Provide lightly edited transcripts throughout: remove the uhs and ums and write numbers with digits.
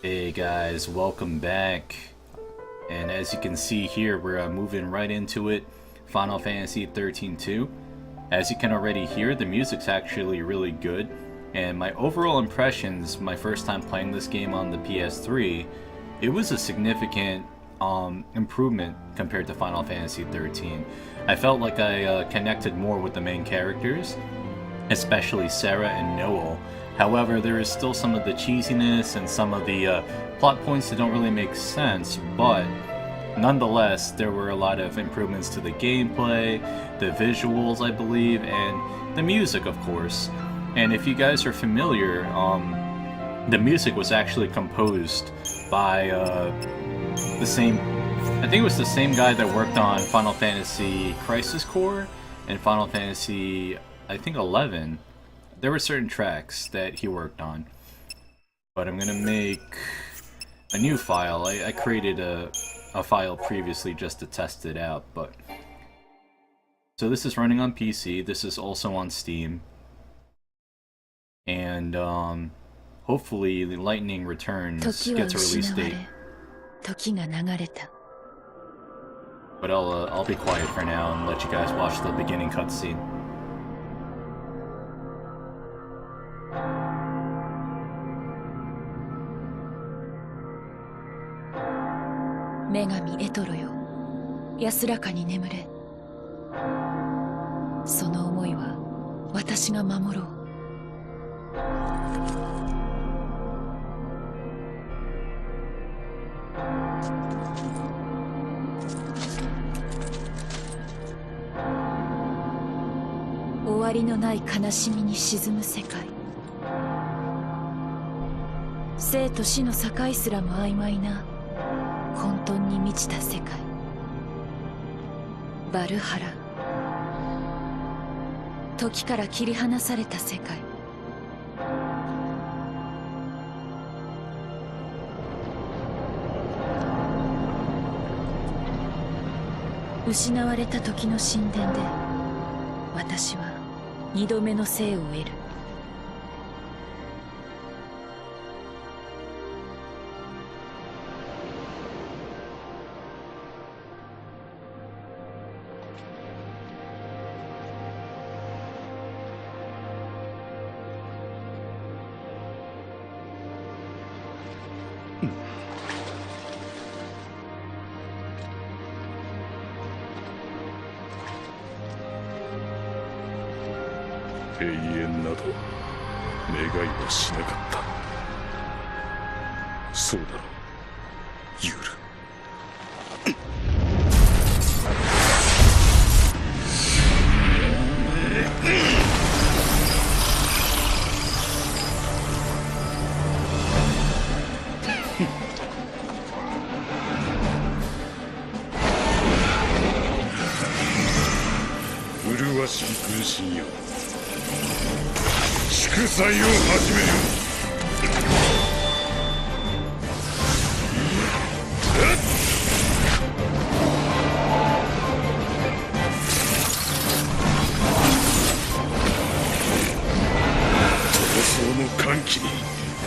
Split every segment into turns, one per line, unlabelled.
Hey guys, welcome back. And as you can see here, we're moving right into it. Final Fantasy XIII 2. As you can already hear, the music's actually really good. And my overall impressions, my first time playing this game on the PS3, it was a significant improvement compared to Final Fantasy XIII. I felt like I connected more with the main characters, especially Sarah and Noel. However, there is still some of the cheesiness and some of the plot points that don't really make sense, but nonetheless, there were a lot of improvements to the gameplay, the visuals, I believe, and the music, of course. And if you guys are familiar, the music was actually composed by the same, I think it was the same guy that worked on Final Fantasy Crisis Core and Final Fantasy, I think, 11. There were certain tracks that he worked on. But I'm gonna make a new file. I created a file previously just to test it out, but... So this is running on PC, this is also on Steam. And, hopefully the Lightning Returns gets a release date. But I'll be quiet for now and let you guys watch the beginning cutscene.
女神エトロよ、安らかに眠れ。その思いは私が守ろう。終わりのない悲しみに沈む世界。生と死の境すらも曖昧な混沌に満ちた世界。バルハラ、時から切り離された世界。失われた時の神殿で私は二度目の生を得る。
永遠など願いはしなかった。そうだろう、ユール。麗しき軍神よ、祝祭を始める。闘争の歓喜に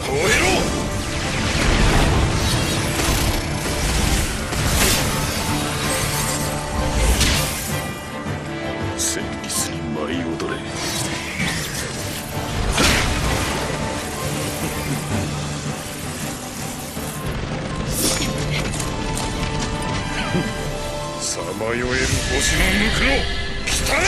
吠えろ。旋律に舞い踊れ。さまよえる星のぬくろ、来たれ。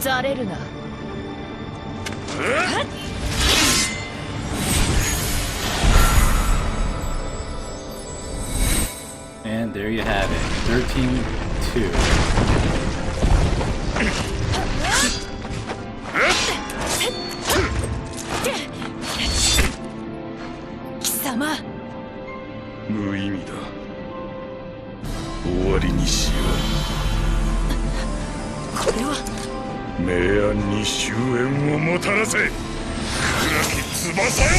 ざれるな。
And there you have it, 13-2.
貴様。
無意味だ。終わりにしよ
これは
う。明暗に終焉をもたらせ。暗き翼よ。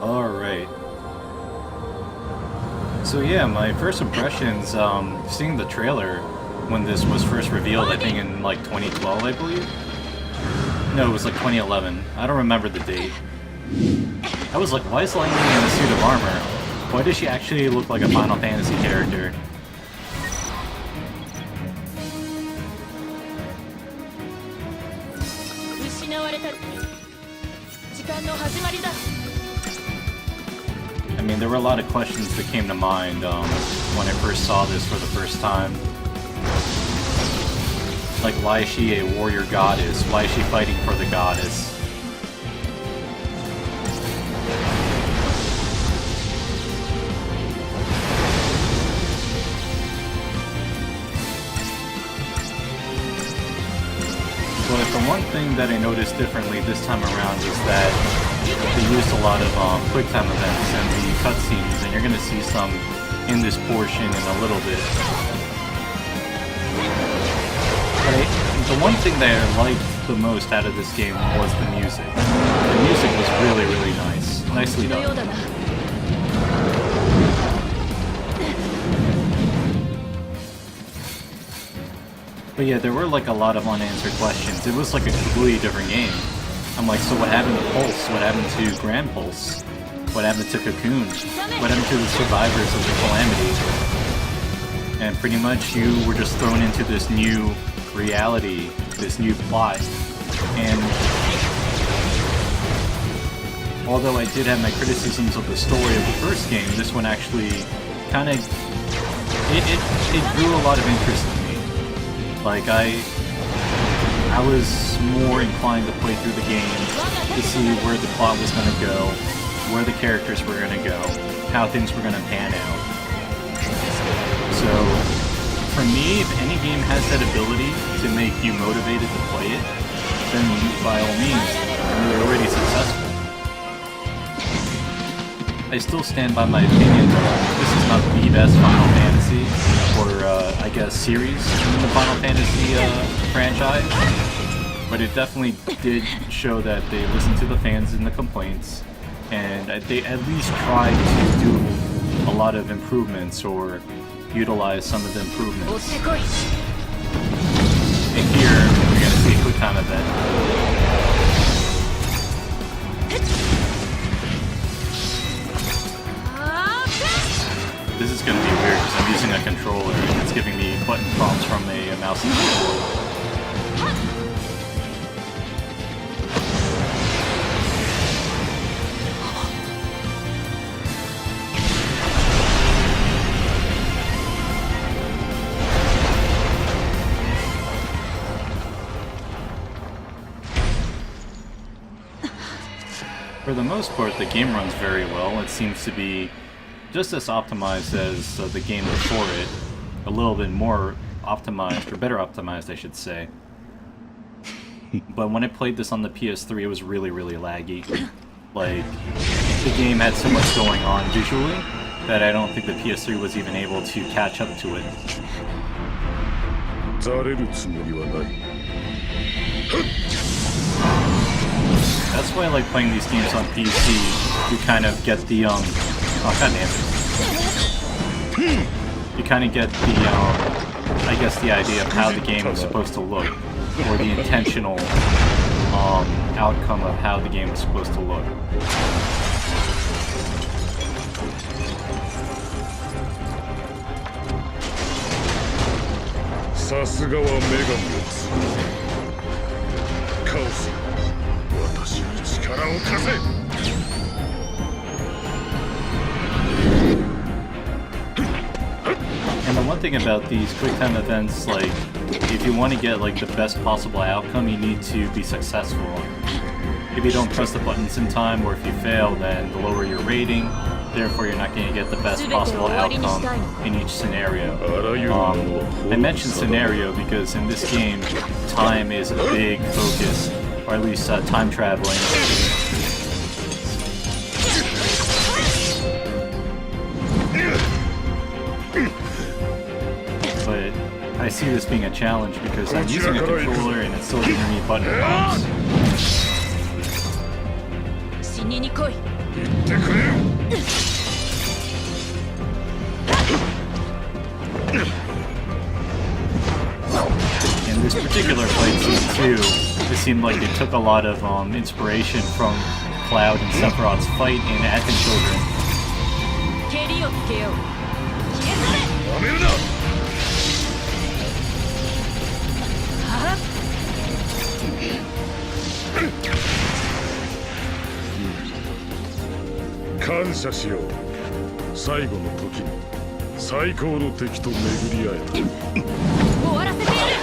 Alright. So yeah, my first impressions, seeing the trailer when this was first revealed, I think in like 2012, I believe? No, it was like 2011. I don't remember the date. I was like, why is Lightning in a suit of armor? Why does she actually look like a Final Fantasy character? I mean, there were a lot of questions that came to mind when I first saw this for the first time. Like, why is she a warrior goddess? Why is she fighting for the goddess? But the one thing that I noticed differently this time around is that they used a lot of quick-time events and the cutscenes, and you're going to see some in this portion in a little bit. But the one thing that I liked the most out of this game was the music. The music was really, really nice. Nicely done. But yeah, there were like a lot of unanswered questions. It was like a completely different game. I'm like, so what happened to Pulse? What happened to Grand Pulse? What happened to Cocoon? What happened to the survivors of the Calamity? And pretty much you were just thrown into this new reality, this new plot. And although I did have my criticisms of the story of the first game, this one actually kind of, it drew a lot of interest in me. Like, I was more inclined to play through the game to see where the plot was going to go, where the characters were going to go, how things were going to pan out. So, for me, if any game has that ability to make you motivated to play it, then by all means, you're already successful. I still stand by my opinion. This is not the best Final Fantasy, or I guess series in the Final Fantasy franchise, but it definitely did show that they listened to the fans and the complaints, and they at least tried to do a lot of improvements or utilize some of the improvements. And here, we're going to see a quick time event. This is going to be weird because I'm using a controller and it's giving me button prompts from a mouse and keyboard. For the most part, the game runs very well. It seems to be just as optimized as the game before it. A little bit more optimized, or better optimized, I should say. But when I played this on the PS3, it was really, really laggy. Like, the game had so much going on visually that I don't think the PS3 was even able to catch up to it. That's why I like playing these games on PC. You kind of get the, oh god damn it. You kind of get the, I guess the idea of how the game is supposed to look, or the intentional outcome of how the game was supposed to look. And the one thing about these quick time events, like, if you want to get like the best possible outcome, you need to be successful. If you don't press the buttons in time, or if you fail, then the lower your rating, therefore you're not going to get the best possible outcome in each scenario. I mentioned scenario because in this game, time is a big focus, or at least time traveling. But I see this being a challenge because I'm using a controller and it's still giving me button bumps. In this particular fight scene too, it seemed like it took a lot of inspiration from Cloud and Sephiroth's fight in Aten Children.
Kansa しよう。最後の時に最高の敵と巡り合えた。終わらせてやる。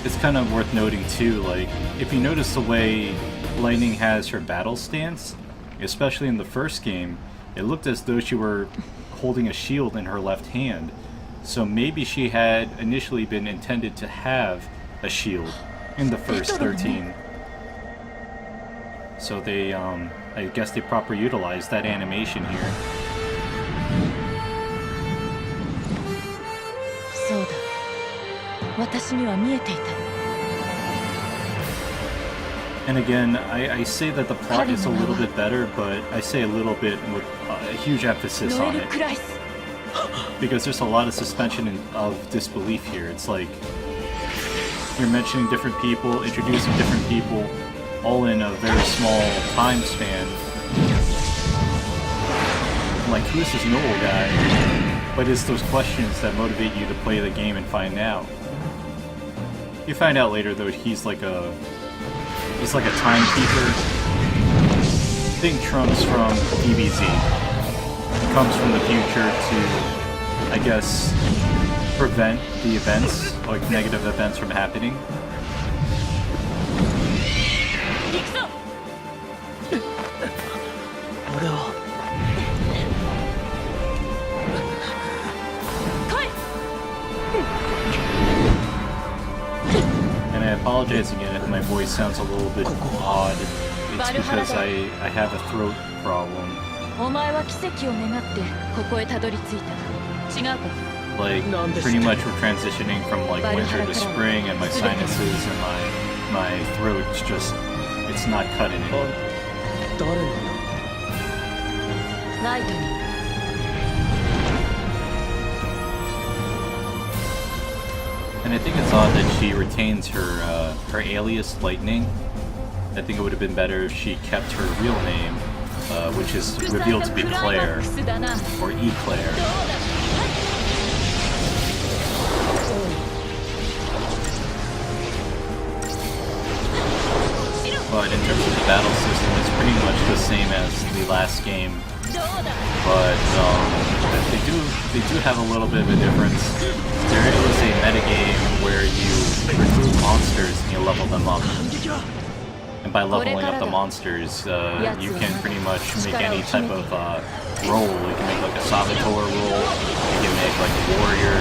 It's kind of worth noting too, like, if you notice the way Lightning has her battle stance, especially in the first game, it looked as though she were holding a shield in her left hand. So maybe she had initially been intended to have a shield in the first 13. So they, I guess they proper utilized that animation here. And again, I say that the plot is a little bit better, but I say a little bit with a huge emphasis on it. Because there's a lot of suspension of disbelief here. It's like, you're mentioning different people, introducing different people, all in a very small time span. Like, who's this Noel guy? But it's those questions that motivate you to play the game and find out. You find out later, though, he's like a timekeeper. Think Trunks from DBZ. He comes from the future to, I guess, prevent the events, like negative events from happening. And I apologize again if my voice sounds a little bit odd. It's because I have a throat problem. Like, pretty much we're transitioning from like winter to spring, and my sinuses and my throat's just, it's not cutting it. And I think it's odd that she retains her alias Lightning. I think it would have been better if she kept her real name, which is revealed to be Claire, or Eclair. But in terms of the battle system, it's pretty much the same as the last game. But they do have a little bit of a difference. There is a metagame where you recruit monsters and you level them up. And by leveling up the monsters, you can pretty much make any type of role. You can make like a Saboteur role, you can make like a warrior,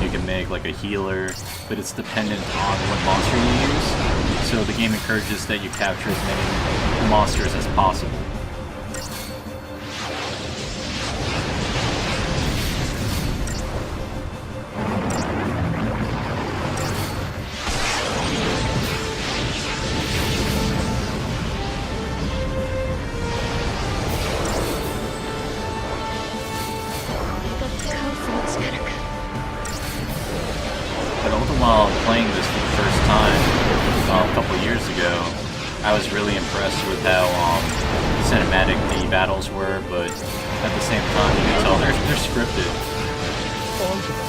you can make like a healer, but it's dependent on what monster you use. So the game encourages that you capture as many monsters as possible. playing this for the first time a couple years ago, I was really impressed with how cinematic the battles were, but at the same time, you can tell they're scripted.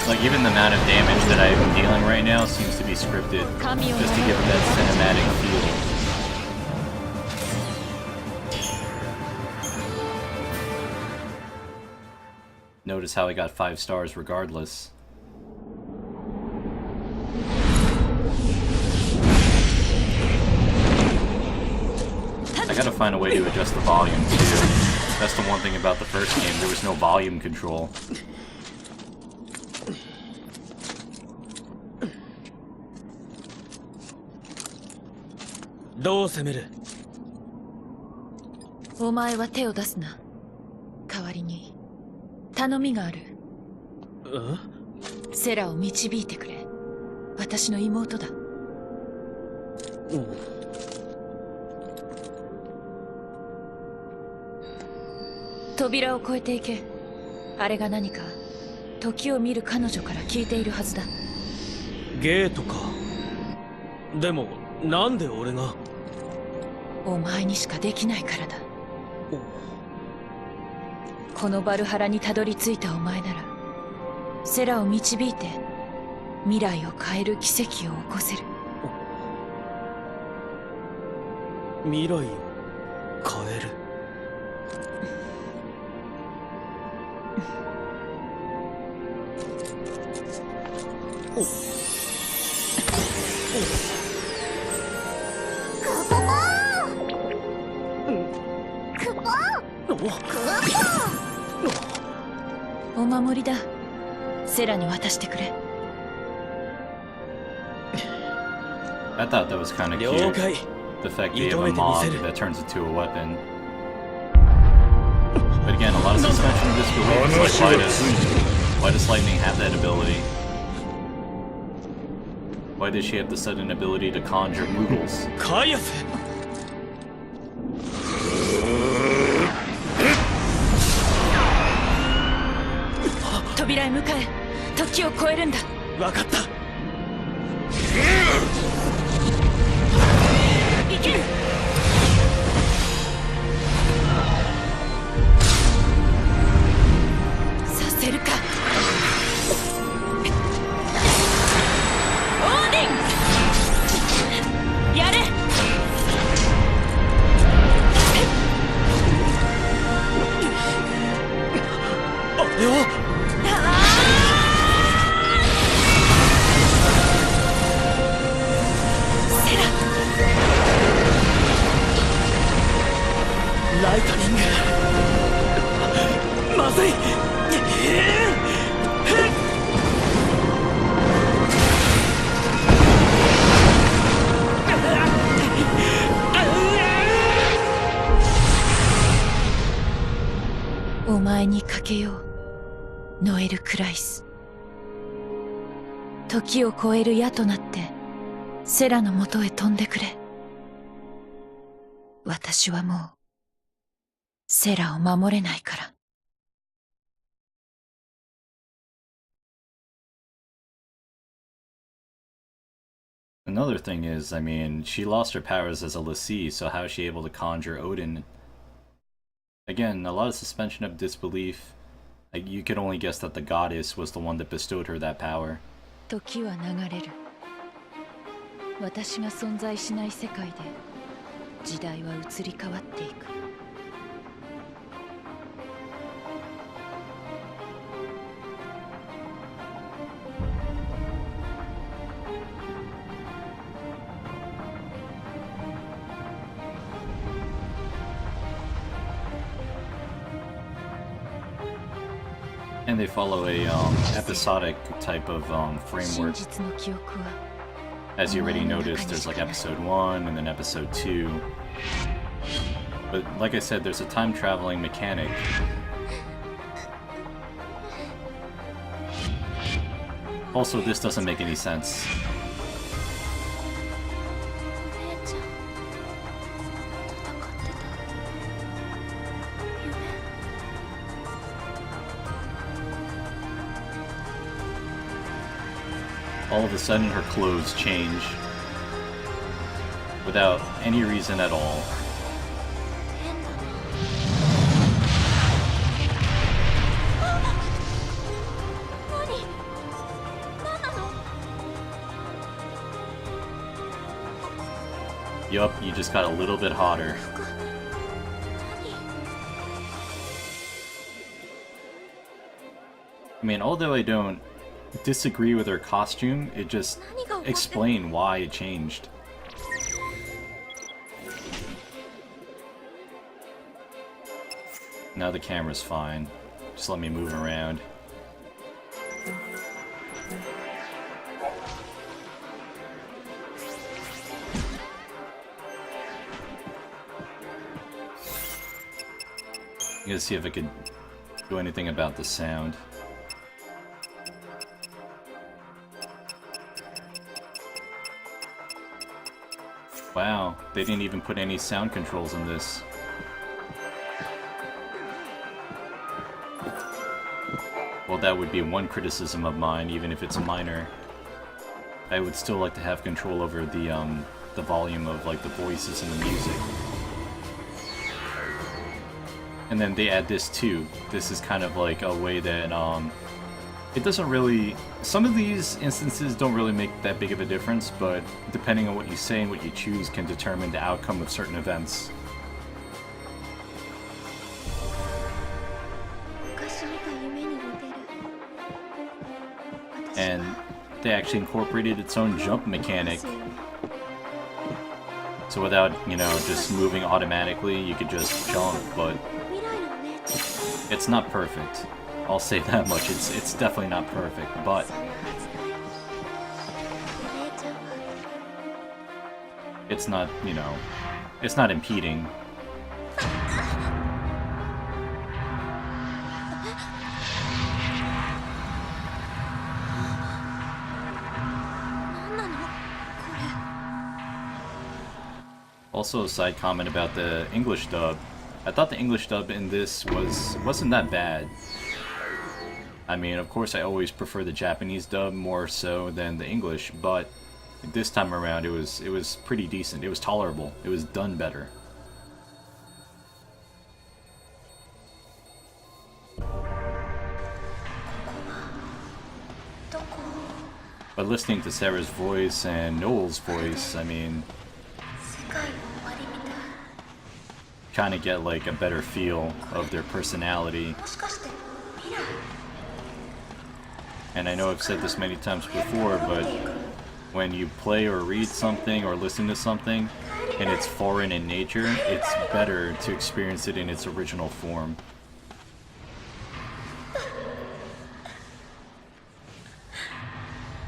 Like, even the amount of damage that I'm dealing right now seems to be scripted, just to give it that cinematic feel. Notice how I got 5 stars regardless. I gotta find a way to adjust the volume too. That's the one thing about the first game, there was no volume control.
Doう攻める?
お前は手を出すな。代わりに頼みがある。セラを導いてくれ。私の妹だ。扉を越えていけ。あれが何か時を見る彼女から聞いているはずだ。
ゲートか。でもなんで俺が？
お前にしかできないからだ。このバルハラにたどり着いたお前ならセラを導いて未来を変える奇跡を起こせる。
未来を変える。
お守りだ。セラに渡してくれ。
I thought that was kind of cute. The fact that you have a mob that turns into a weapon. But again, a lot of suspension of disbelief is like, why does Lightning have that ability? Why does she have the sudden ability to conjure Moogles? 扉へ向かえ。時を超えるんだ。
分かった。
行ける。させるか。オーディン。やれ。
あれは。ライトニング。まずい。
お前にかけよう、ノエル・クライス。時を超える矢となってセラのもとへ飛んでくれ。私はもうセラを守れないから。
Another thing is, I mean, she lost her powers as a Lassie, so how is she able to conjure Odin? Again, a lot of suspension of disbelief. Like, you could only guess that the goddess was the one that bestowed her that power.
時は流れる。私が存在しない世界で時代は移り変わっていく。
And they follow a episodic type of framework. As you already noticed, there's like episode 1 and then episode 2. But like I said, there's a time traveling mechanic. Also, this doesn't make any sense. all of a sudden her clothes change without any reason at all. Yup, you just got a little bit hotter. I mean, although I don't disagree with her costume, it just explains why it changed. Now the camera's fine. Just let me move around. I'm gonna see if I could do anything about the sound. Wow, they didn't even put any sound controls in this. Well, that would be one criticism of mine, even if it's minor. I would still like to have control over the volume of like the voices and the music. And then they add this too. This is kind of like a way that it doesn't really... Some of these instances don't really make that big of a difference, but depending on what you say and what you choose can determine the outcome of certain events. And they actually incorporated its own jump mechanic. So without, you know, just moving automatically, you could just jump, but it's not perfect. I'll say that much. It's definitely not perfect, but it's not, you know, it's not impeding. Also, a side comment about the English dub. I thought the English dub in this wasn't that bad. I mean, of course, I always prefer the Japanese dub more so than the English, but this time around, it was pretty decent. It was tolerable. It was done better. But listening to Sarah's voice and Noel's voice, I mean, kind of get like a better feel of their personality. And I know I've said this many times before, but when you play or read something or listen to something and it's foreign in nature, it's better to experience it in its original form.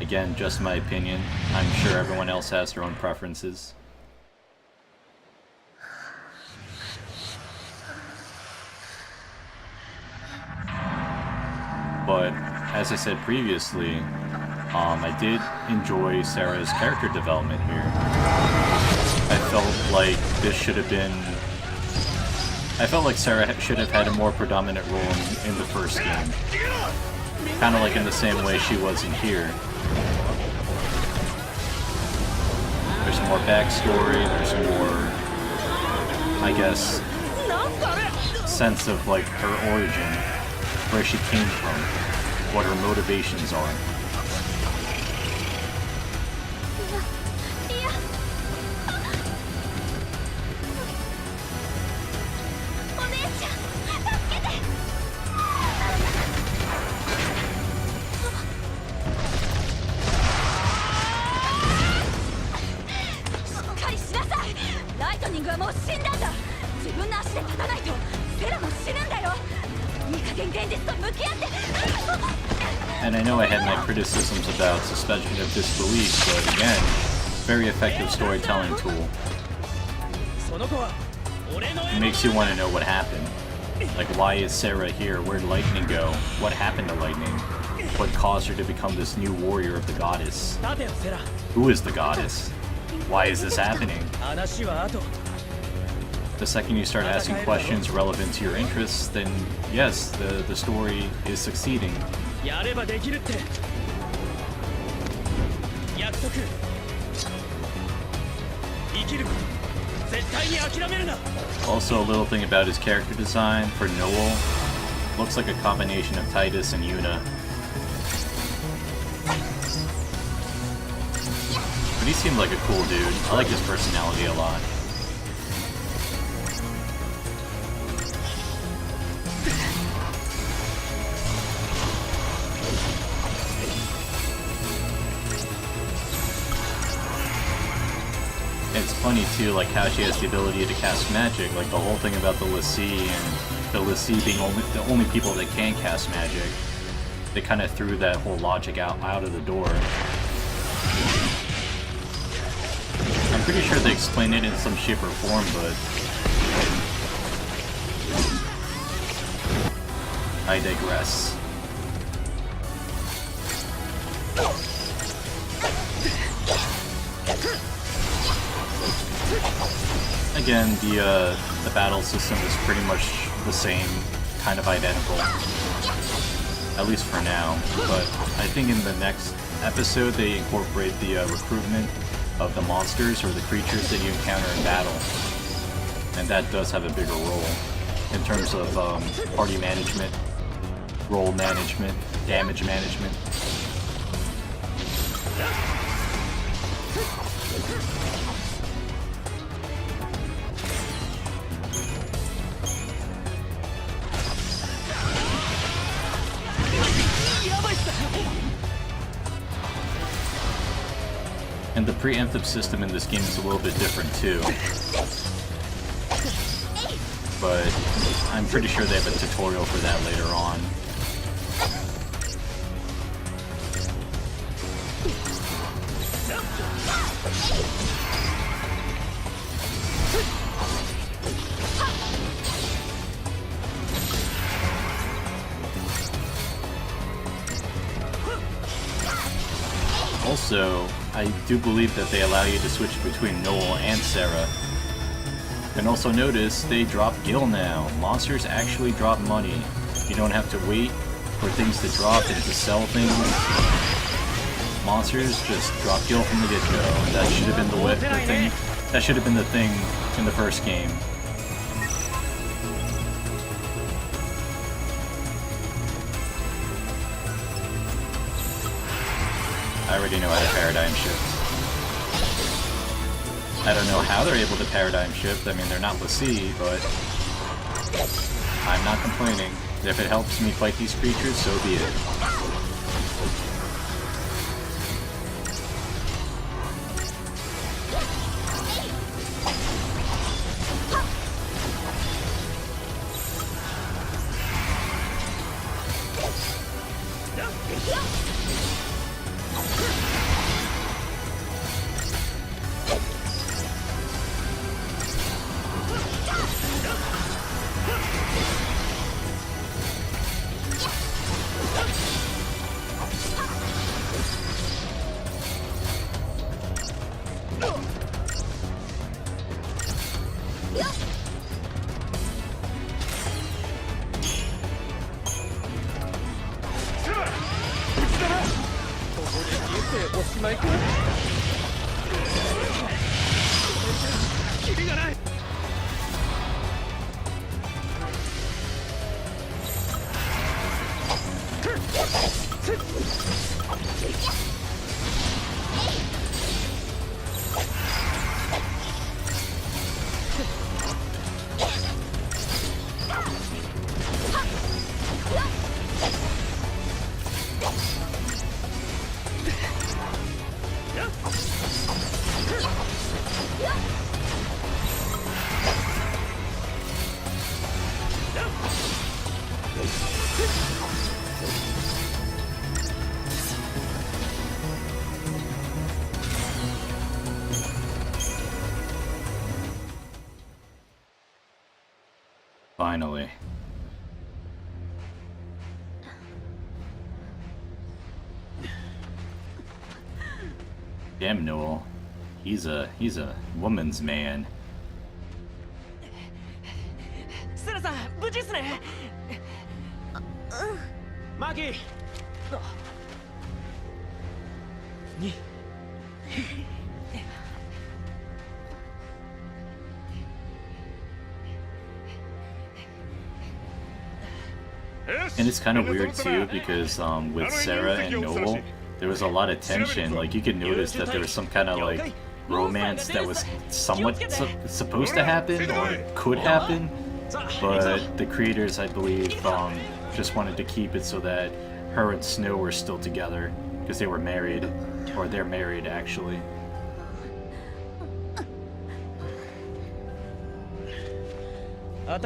Again, just my opinion. I'm sure everyone else has their own preferences. But as I said previously, I did enjoy Sarah's character development here. I felt like this should have been... I felt like Sarah should have had a more predominant role in the first game. Kind of like in the same way she was in here. There's more backstory, there's more, I guess, sense of like her origin, where she came from, what her motivations are. And I know I had my criticisms about suspension of disbelief, but again, very effective storytelling tool. It makes you want to know what happened. Like, why is Sarah here? Where'd Lightning go? What happened to Lightning? What caused her to become this new warrior of the goddess? Who is the goddess? Why is this happening? The second you start asking questions relevant to your interests, then yes, the story is succeeding.
とく。生きること、絶対に諦めるな。
Also, a little thing about his character design for Noel. Looks like a combination of Titus and Yuna. But he seemed like a cool dude. I like his personality a lot. It's funny too, like how she has the ability to cast magic, like the whole thing about the l'Cie and the l'Cie being the only people that can cast magic. They kind of threw that whole logic out of the door. I'm pretty sure they explained it in some shape or form, but I digress. Again, the battle system is pretty much the same, kind of identical, at least for now. But I think in the next episode they incorporate the recruitment of the monsters or the creatures that you encounter in battle, and that does have a bigger role in terms of party management, role management, damage management. And the preemptive system in this game is a little bit different too. But I'm pretty sure they have a tutorial for that later on. Also, I do believe that they allow you to switch between Noel and Sarah. And also notice, they drop Gil now. Monsters actually drop money. You don't have to wait for things to drop and to sell things. Monsters just drop Gil from the get-go. And that should have been the thing. That should have been the thing in the first game. I already know how to paradigm shift. I don't know how they're able to paradigm shift. I mean, they're not l'Cie, but I'm not complaining. If it helps me fight these creatures, so be it. Finally. Damn Noel. He's a woman's man.
セラさん、無事っすね。マギー。
And it's kind of weird too because with Sarah and Noel, there was a lot of tension. Like you could notice that there was some kind of like romance that was somewhat supposed to happen or could happen, but the creators, I believe, just wanted to keep it so that her and Snow were still together because they were married, or they're married actually. I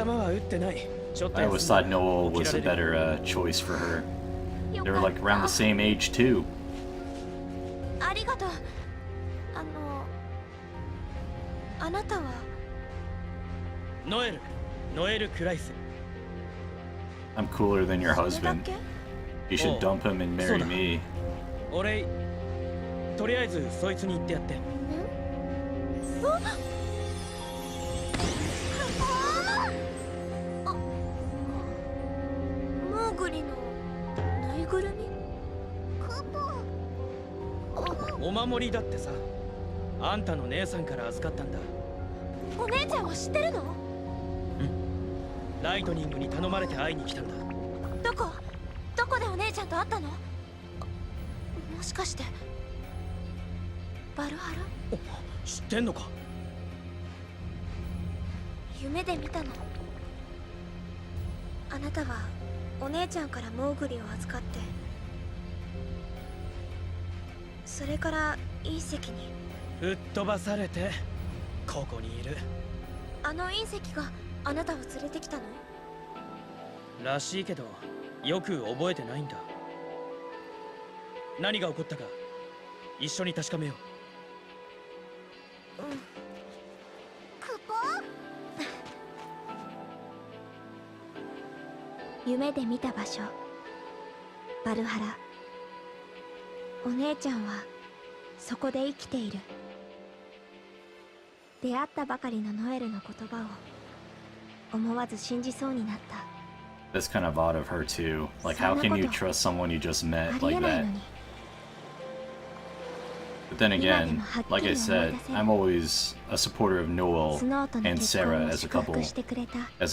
always thought Noel was a better choice for her. They were like around the same age too.
ありがとう。あなたは
ノエル・クライス。
I'm cooler than your husband. You should dump him and marry me.
俺、とりあえずそいつに言ってやって。
モーグリのぬいぐるみ？クポ。
お守りだってさ。あんたの姉さんから預かったんだ。
お姉ちゃんは知ってるの？
ライトニングに頼まれて会いに来たんだ。
どこでお姉ちゃんと会ったの？もしかしてバルハラ？
知ってんのか？
夢で見たの。あなたはお姉ちゃんからモーグリを預かって、それから隕石に
吹っ飛ばされてここにいる。
あの隕石があなたを連れてきたの？
らしいけどよく覚えてないんだ。何が起こったか一緒に確かめよう。
クポ？夢で見た場所、バルハラ。お姉ちゃんはそこで生きている。出会ったばかりのノエルの言葉を思わず信じそうになった。
That's kind of odd of her too. Like, how can you trust someone you just met like that? But then again, like I said, I'm always a supporter of Noel and Sarah as a couple, as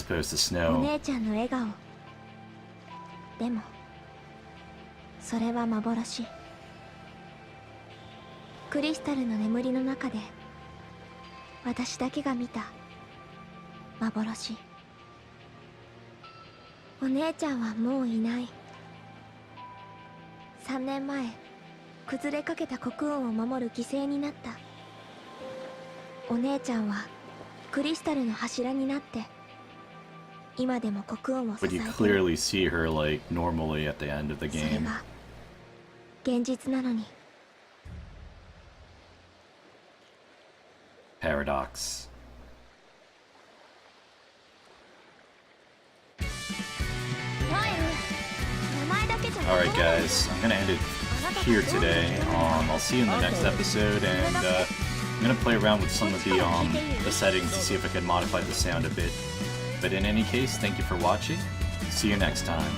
opposed to
お
Snow.
姉ちゃんの笑顔。でもそれは幻。クリスタルの眠りの中で私だけが見た幻。お姉ちゃんはもういない。3年前崩れかけた国王を守る犠牲になった。お姉ちゃんはクリスタルの柱になって今でも国王を支
But
え
you
ている。
clearly see her like normally at the end of the
それ
game.
は現実なのに。
Paradox. Alright guys, I'm gonna end it here today. I'll see you in the next episode, and I'm gonna play around with some of the settings to see if I can modify the sound a bit. But in any case, thank you for watching. See you next time.